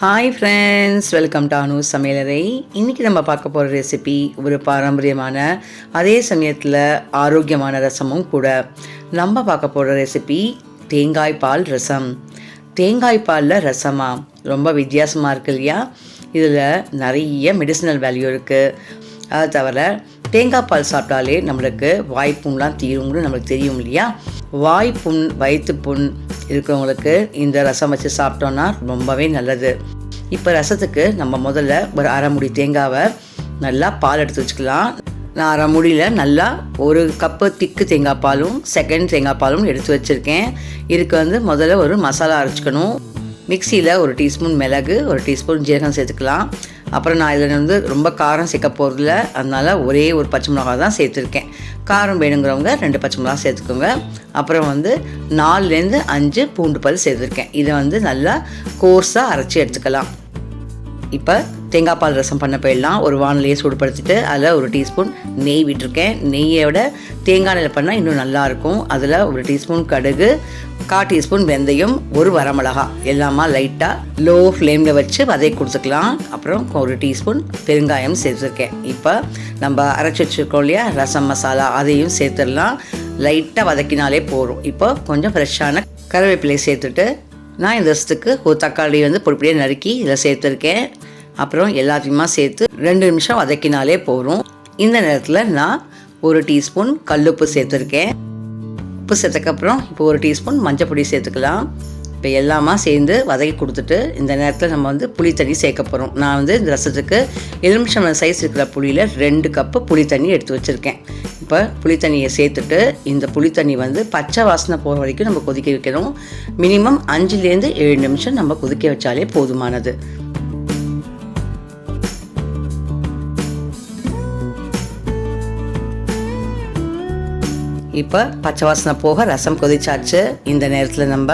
Hi friends, welcome to அனு சமையலறை. இன்றைக்கி நம்ம பார்க்க போகிற ரெசிபி ஒரு பாரம்பரியமான அதே சமயத்தில் ஆரோக்கியமான ரசமும் கூட. நம்ம பார்க்க போகிற ரெசிபி தேங்காய் பால் ரசம். தேங்காய் பாலில் ரசமா ரொம்ப வித்தியாசமாக இருக்குது இல்லையா? இதில் நிறைய மெடிசினல் வேல்யூ இருக்குது. அதை தவிர தேங்காய் பால் சாப்பிட்டாலே நம்மளுக்கு வாய்ப்புண்லாம் தீரும்னு நம்மளுக்கு தெரியும் இல்லையா? வாய்ப்புண், வயிற்று புண் இருக்கிறவங்களுக்கு இந்த ரசம் வச்சு சாப்பிட்டோன்னா ரொம்பவே நல்லது. இப்போ ரசத்துக்கு நம்ம முதல்ல ஒரு அரை முடி தேங்காவை நல்லா பால் எடுத்து வச்சுக்கலாம். நான் அரை முடியில் நல்லா ஒரு கப்பு திக்கு தேங்காய் பாலும் செகண்ட் தேங்காய் பாலும் எடுத்து வச்சுருக்கேன். இதுக்கு முதல்ல ஒரு மசாலா அரைச்சிக்கணும். மிக்சியில் ஒரு டீஸ்பூன் மிளகு, ஒரு டீஸ்பூன் ஜீரகம் சேர்த்துக்கலாம். அப்புறம் நான் இதில் ரொம்ப காரம் சேர்க்க போகிறதில்ல, அதனால் ஒரே ஒரு பச்சை மிளகா தான் சேர்த்துருக்கேன். காரம் வேணுங்கிறவங்க 2 பச்சை மிளகா சேர்த்துக்கோங்க. அப்புறம் 4லேருந்து 5 பூண்டு பல் சேர்த்துருக்கேன். இதை நல்லா கோர்ஸாக அரைச்சி எடுத்துக்கலாம். இப்போ தேங்காய் பால் ரசம் பண்ண போயிடலாம். ஒரு வானிலையை சூடுபடுத்திட்டு அதில் ஒரு டீஸ்பூன் நெய் விட்டுருக்கேன். நெய்யோட தேங்காய் எண்ணெயில் பண்ணால் இன்னும் நல்லாயிருக்கும். அதில் ஒரு டீஸ்பூன் கடுகு, 1/4 டீஸ்பூன் வெந்தயம், ஒரு வரமிளகா எல்லாமா லைட்டாக லோ ஃப்ளேமில் வச்சு வதக்கி கொடுத்துக்கலாம். அப்புறம் ஒரு டீஸ்பூன் பெருங்காயம் சேர்த்துருக்கேன். இப்போ நம்ம அரைச்சி வச்சுருக்கோம் இல்லையா ரசம் மசாலா, அதையும் சேர்த்துடலாம். லைட்டாக வதக்கினாலே போதும். இப்போ கொஞ்சம் ஃப்ரெஷ்ஷான கருவேப்பிலையை சேர்த்துட்டு நான் இந்த ரசத்துக்கு ஒரு தக்காளி பொடிப்படியாக நறுக்கி இதில் சேர்த்துருக்கேன். அப்புறம் எல்லாத்தையுமா சேர்த்து 2 நிமிஷம் வதக்கினாலே போதும். இந்த நேரத்தில் நான் ஒரு டீஸ்பூன் கல்லுப்பு சேர்த்துருக்கேன். உப்பு சேர்த்தக்கப்புறம் இப்போ ஒரு டீஸ்பூன் மஞ்சள் பொடி சேர்த்துக்கலாம். இப்போ எல்லாமா சேர்ந்து வதக்கி கொடுத்துட்டு இந்த நேரத்தில் நம்ம புளி தண்ணி சேர்க்க போகிறோம். நான் இந்த ரசத்துக்கு எலுமிச்சம்பழம் சைஸ் இருக்கிற புளியில் 2 கப்பு புளி தண்ணி எடுத்து வச்சுருக்கேன். இப்போ புளி தண்ணியை சேர்த்துட்டு இந்த புளி தண்ணி பச்சை வாசனை போகிற வரைக்கும் நம்ம கொதிக்க வைக்கணும். மினிமம் 5லேருந்து 7 நிமிஷம் நம்ம கொதிக்க வச்சாலே போதுமானது. இப்போ பச்சை வாசனை போக ரசம் கொதிச்சாச்சு. இந்த நேரத்தில் நம்ம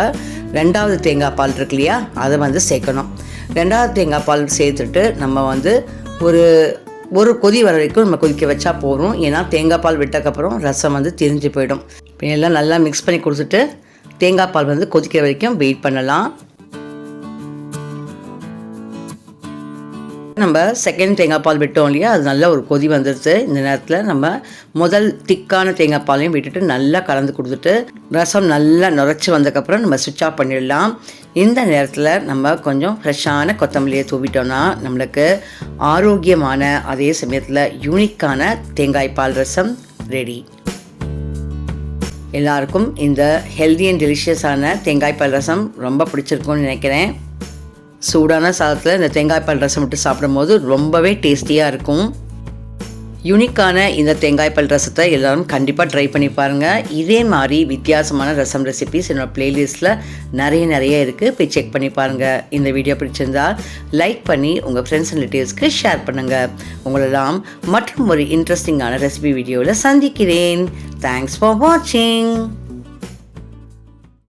2வது தேங்காய் பால் இருக்கு இல்லையா, அதை சேர்க்கணும். 2வது தேங்காய் பால் சேர்த்துட்டு நம்ம ஒரு கொதி வர வரைக்கும் நம்ம கொதிக்க வச்சா போதும். ஏன்னா தேங்காய் பால் விட்டக்கப்புறம் ரசம் திரிஞ்சு போயிடும். இப்போ எல்லாம் நல்லா மிக்ஸ் பண்ணி கொடுத்துட்டு தேங்காய் பால் கொதிக்கிற வரைக்கும் வெயிட் பண்ணலாம். நம்ம செகண்ட் தேங்காய் பால் விட்டோம் இல்லையா, அது நல்லா ஒரு கொதி வந்துடுது. இந்த நேரத்தில் நம்ம முதல் திக்கான தேங்காய் பாலையும் விட்டுட்டு நல்லா கலந்து கொடுத்துட்டு ரசம் நல்லா நுரைச்சி வந்ததுக்கப்புறம் நம்ம சுவிட்ச் ஆஃப் பண்ணிடலாம். இந்த நேரத்தில் நம்ம கொஞ்சம் ஃப்ரெஷ்ஷான கொத்தமல்லியை தூவிட்டோன்னா நம்மளுக்கு ஆரோக்கியமான அதே சமயத்தில் யூனிக்கான தேங்காய் பால் ரசம் ரெடி. எல்லாருக்கும் இந்த ஹெல்தி அண்ட் டெலிஷியஸான தேங்காய் பால் ரசம் ரொம்ப பிடிச்சிருக்கும்னு நினைக்கிறேன். சூடான சாதத்தில் இந்த தேங்காய் பால் ரசம் விட்டு சாப்பிடும்போது ரொம்பவே டேஸ்டியாக இருக்கும். யூனிக்கான இந்த தேங்காய் பால் ரசத்தை எல்லோரும் கண்டிப்பாக ட்ரை பண்ணி பாருங்கள். இதே மாதிரி வித்தியாசமான ரசம் ரெசிபிஸ் என்னோடய ப்ளேலிஸ்ட்டில் நிறைய இருக்குது. போய் செக் பண்ணி பாருங்கள். இந்த வீடியோ பிடிச்சிருந்தால் லைக் பண்ணி உங்கள் ஃப்ரெண்ட்ஸ் அண்ட் ரிலேட்டிவ்ஸ்க்கு ஷேர் பண்ணுங்கள். உங்களெல்லாம் மற்றும் ஒரு இன்ட்ரெஸ்டிங்கான ரெசிபி வீடியோவில் சந்திக்கிறேன். தேங்க்ஸ் ஃபார் வாட்சிங்.